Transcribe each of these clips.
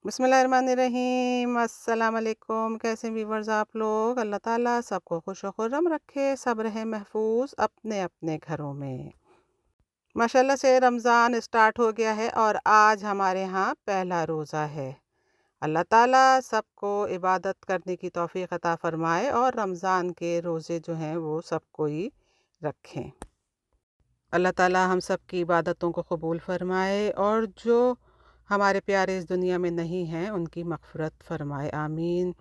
बिस्मिल्लाहिर्रहमानिर्रहीम। अस्सलाम वालेकुम। कैसे व्यूवर्स आप लोग? अल्लाह ताला सबको खुश व खुर्रम रखे, सब रहे महफूज अपने अपने घरों में। माशाल्लाह से रमज़ान स्टार्ट हो गया है और आज हमारे यहाँ पहला रोज़ा है। अल्लाह ताला सबको इबादत करने की तौफीक अता फ़रमाए और रमज़ान के रोज़े जो हैं वो सबको ही रखें। अल्लाह ताला हम सब की इबादतों को कबूल फ़रमाए और जो हमारे प्यारे इस दुनिया में नहीं हैं उनकी मग़फ़िरत फ़रमाए, आमीन।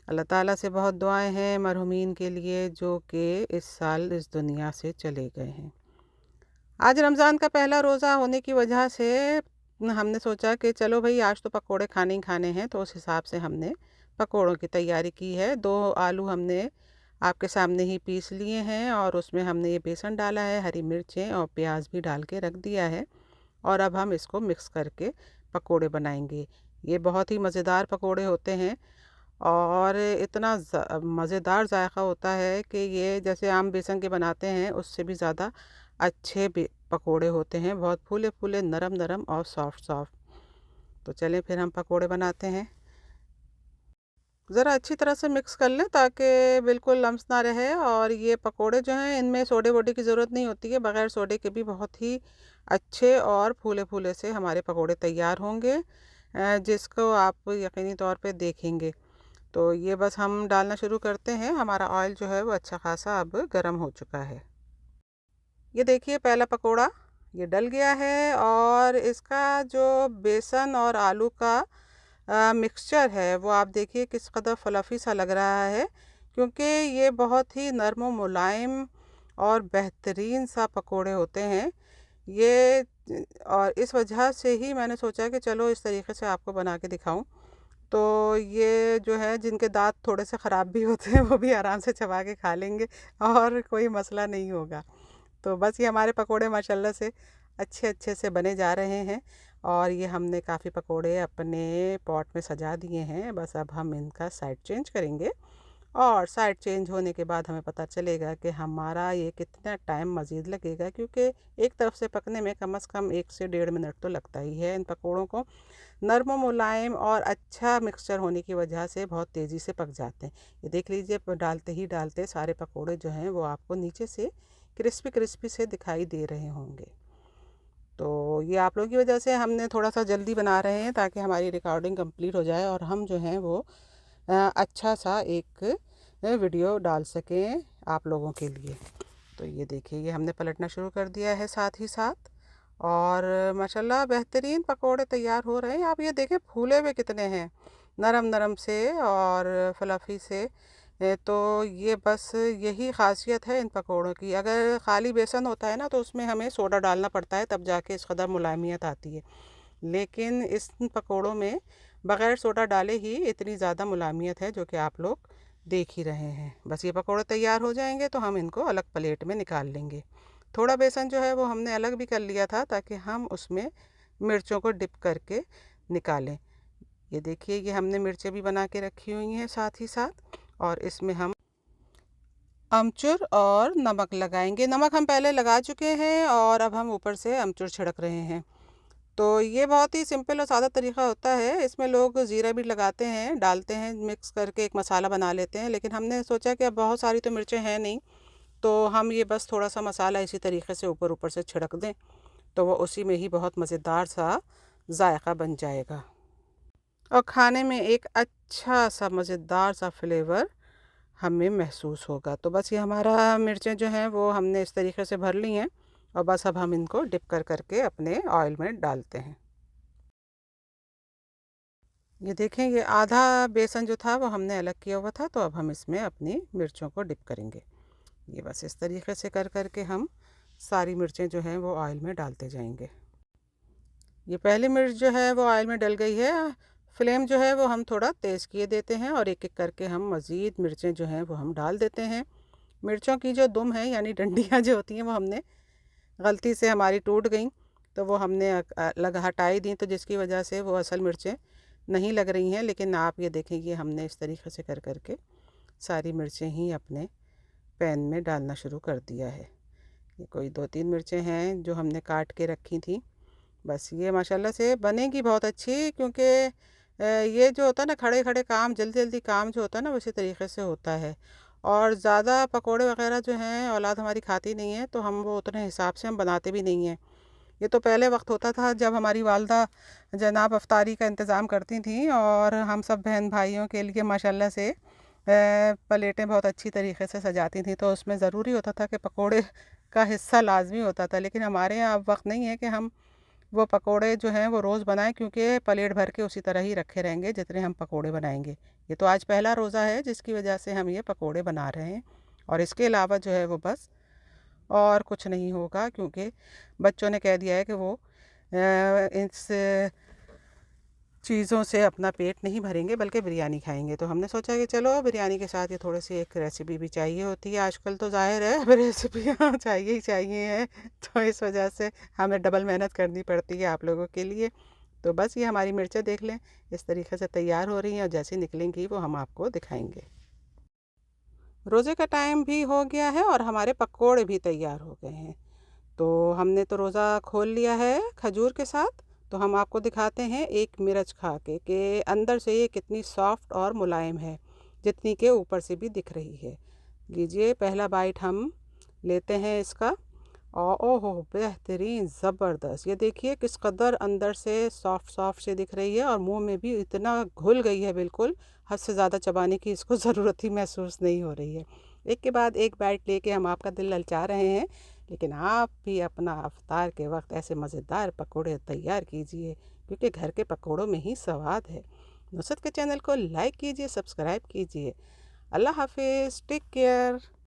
अल्लाह ताला से बहुत दुआएं हैं मरहुमीन के लिए जो कि इस साल इस दुनिया से चले गए हैं। आज रमज़ान का पहला रोज़ा होने की वजह से हमने सोचा कि चलो भाई आज तो पकोड़े खाने ही खाने हैं, तो उस हिसाब से हमने पकोड़ों की तैयारी की है। 2 आलू हमने आपके सामने ही पीस लिए हैं और उसमें हमने ये बेसन डाला है, हरी मिर्चें और प्याज भी डाल के रख दिया है और अब हम इसको मिक्स करके पकोड़े बनाएंगे। ये बहुत ही मज़ेदार पकोड़े होते हैं और इतना मज़ेदार जायका होता है कि ये जैसे आम बेसन के बनाते हैं उससे भी ज़्यादा अच्छे पकोड़े होते हैं, बहुत फूले फूले, नरम नरम और सॉफ्ट सॉफ्ट। तो चलें फिर हम पकोड़े बनाते हैं। ज़रा अच्छी तरह से मिक्स कर लें ताकि बिल्कुल लम्स ना रहे। और ये पकोड़े जो हैं इनमें सोडे वोडे की ज़रूरत नहीं होती है, बग़ैर सोडे के भी बहुत ही अच्छे और फूले फूले से हमारे पकोड़े तैयार होंगे, जिसको आप यकीनी तौर पे देखेंगे। तो ये बस हम डालना शुरू करते हैं। हमारा ऑयल जो है वो अच्छा खासा अब गर्म हो चुका है। ये देखिए पहला पकोड़ा ये डल गया है और इसका जो बेसन और आलू का मिक्सचर है वो आप देखिए किस कदर फ्लफ़ी सा लग रहा है, क्योंकि ये बहुत ही नरम व मुलायम और बेहतरीन सा पकोड़े होते हैं ये। और इस वजह से ही मैंने सोचा कि चलो इस तरीके से आपको बना के दिखाऊं। तो ये जो है जिनके दाँत थोड़े से ख़राब भी होते हैं वो भी आराम से चबा के खा लेंगे और कोई मसला नहीं होगा। तो बस ये हमारे पकोड़े माशाल्लाह से अच्छे अच्छे से बने जा रहे हैं और ये हमने काफ़ी पकोड़े अपने पॉट में सजा दिए हैं। बस अब हम इनका साइड चेंज करेंगे और साइड चेंज होने के बाद हमें पता चलेगा कि हमारा ये कितना टाइम मज़ीद लगेगा, क्योंकि एक तरफ से पकने में कम से कम 1 से 1.5 मिनट तो लगता ही है। इन पकोड़ों को नरम मुलायम और अच्छा मिक्सचर होने की वजह से बहुत तेज़ी से पक जाते हैं। ये देख लीजिए डालते ही डालते सारे पकोड़े जो हैं वो आपको नीचे से क्रिस्पी क्रिस्पी से दिखाई दे रहे होंगे। तो ये आप लोगों की वजह से हमने थोड़ा सा जल्दी बना रहे हैं ताकि हमारी रिकॉर्डिंग कंप्लीट हो जाए और हम जो हैं वो अच्छा सा एक वीडियो डाल सकें आप लोगों के लिए। तो ये देखिए ये हमने पलटना शुरू कर दिया है साथ ही साथ और माशाल्लाह बेहतरीन पकोड़े तैयार हो रहे हैं। आप ये देखें फूले हुए कितने हैं, नरम नरम से और फ्लफ़ी से। तो ये बस यही ख़ासियत है इन पकोड़ों की। अगर ख़ाली बेसन होता है ना तो उसमें हमें सोडा डालना पड़ता है, तब जाके इस कदर मुलायमियत आती है। लेकिन इस पकोड़ों में बग़ैर सोडा डाले ही इतनी ज़्यादा मुलायमियत है जो कि आप लोग देख ही रहे हैं। बस ये पकोड़े तैयार हो जाएंगे तो हम इनको अलग प्लेट में निकाल लेंगे। थोड़ा बेसन जो है वो हमने अलग भी कर लिया था ताकि हम उसमें मिर्चों को डिप करके निकालें। ये देखिए ये हमने मिर्चें भी बना के रखी हुई हैं साथ ही साथ, और इसमें हम अमचूर और नमक लगाएंगे। नमक हम पहले लगा चुके हैं और अब हम ऊपर से अमचूर छिड़क रहे हैं। तो ये बहुत ही सिंपल और सादा तरीका होता है। इसमें लोग ज़ीरा भी लगाते हैं, डालते हैं, मिक्स करके एक मसाला बना लेते हैं, लेकिन हमने सोचा कि अब बहुत सारी तो मिर्चें हैं नहीं, तो हम ये बस थोड़ा सा मसाला इसी तरीके से ऊपर ऊपर से छिड़क दें तो वो उसी में ही बहुत मज़ेदार सा जायका बन जाएगा और खाने में एक अच्छा सा मज़ेदार सा फ्लेवर हमें महसूस होगा। तो बस ये हमारा मिर्चें जो हैं वो हमने इस तरीके से भर ली हैं और बस अब हम इनको डिप कर करके अपने ऑयल में डालते हैं। ये देखें ये आधा बेसन जो था वो हमने अलग किया हुआ था, तो अब हम इसमें अपनी मिर्चों को डिप करेंगे। ये बस इस तरीके से कर करके हम सारी मिर्चें जो हैं वो ऑयल में डालते जाएंगे। ये पहली मिर्च जो है वो ऑयल में डल गई है। फ्लेम जो है वो हम थोड़ा तेज़ किए देते हैं और एक एक करके हम मज़ीद मिर्चें जो हैं वो हम डाल देते हैं। मिर्चों की जो दुम है यानी डंडियाँ जो होती हैं वो हमने गलती से हमारी टूट गई, तो वो हमने अलग हटाई दी, तो जिसकी वजह से वो असल मिर्चें नहीं लग रही हैं। लेकिन आप ये देखें ये हमने इस तरीके से कर करके सारी मिर्चें ही अपने पैन में डालना शुरू कर दिया है। ये कोई 2-3 मिर्चें हैं जो हमने काट के रखी थी। बस ये माशाल्लाह से बनेगी बहुत अच्छी, क्योंकि ये जो होता है ना खड़े खड़े काम, जल्दी जल्दी काम जो होता है ना उसी तरीके से होता है। और ज़्यादा पकोड़े वगैरह जो हैं औलाद हमारी खाती नहीं है, तो हम वो उतने हिसाब से हम बनाते भी नहीं हैं। ये तो पहले वक्त होता था जब हमारी वालदा जनाब अफ्तारी का इंतज़ाम करती थी और हम सब बहन भाइयों के लिए माशाल्लाह से प्लेटें बहुत अच्छी तरीके से सजाती थी, तो उसमें ज़रूरी होता था कि पकोड़े का हिस्सा लाजमी होता था। लेकिन हमारे यहाँ अब वक्त नहीं है कि हम वो पकोड़े जो हैं वो रोज़ बनाएं, क्योंकि प्लेट भर के उसी तरह ही रखे रहेंगे जितने हम पकोड़े बनाएंगे। ये तो आज पहला रोज़ा है जिसकी वजह से हम ये पकोड़े बना रहे हैं, और इसके अलावा जो है वो बस और कुछ नहीं होगा, क्योंकि बच्चों ने कह दिया है कि वो इस चीज़ों से अपना पेट नहीं भरेंगे बल्कि बिरयानी खाएंगे। तो हमने सोचा कि चलो बिरयानी के साथ ये थोड़ी सी एक रेसिपी भी चाहिए होती है आजकल, तो ज़ाहिर है अब रेसिपियाँ चाहिए ही चाहिए हैं, तो इस वजह से हमें डबल मेहनत करनी पड़ती है आप लोगों के लिए। तो बस ये हमारी मिर्चें देख लें इस तरीके से तैयार हो रही हैं, और जैसे निकलेंगी वो हम आपको दिखाएंगे। रोज़े का टाइम भी हो गया है और हमारे पकोड़े भी तैयार हो गए हैं। तो हमने तो रोज़ा खोल लिया है खजूर के साथ। तो हम आपको दिखाते हैं एक मिर्च खा के कि अंदर से ये कितनी सॉफ्ट और मुलायम है, जितनी के ऊपर से भी दिख रही है। लीजिए पहला बाइट हम लेते हैं इसका। ओहो बेहतरीन ज़बरदस्त, ये देखिए किस कदर अंदर से सॉफ्ट सॉफ्ट से दिख रही है और मुंह में भी इतना घुल गई है, बिल्कुल हद से ज़्यादा चबाने की इसको ज़रूरत ही महसूस नहीं हो रही है। एक के बाद एक बाइट लेके हम आपका दिल ललचा रहे हैं, लेकिन आप भी अपना अफ्तार के वक्त ऐसे मज़ेदार पकोड़े तैयार कीजिए, क्योंकि घर के पकोड़ों में ही स्वाद है। नुसरत के चैनल को लाइक कीजिए, सब्सक्राइब कीजिए। अल्लाह हाफिज़, टेक केयर।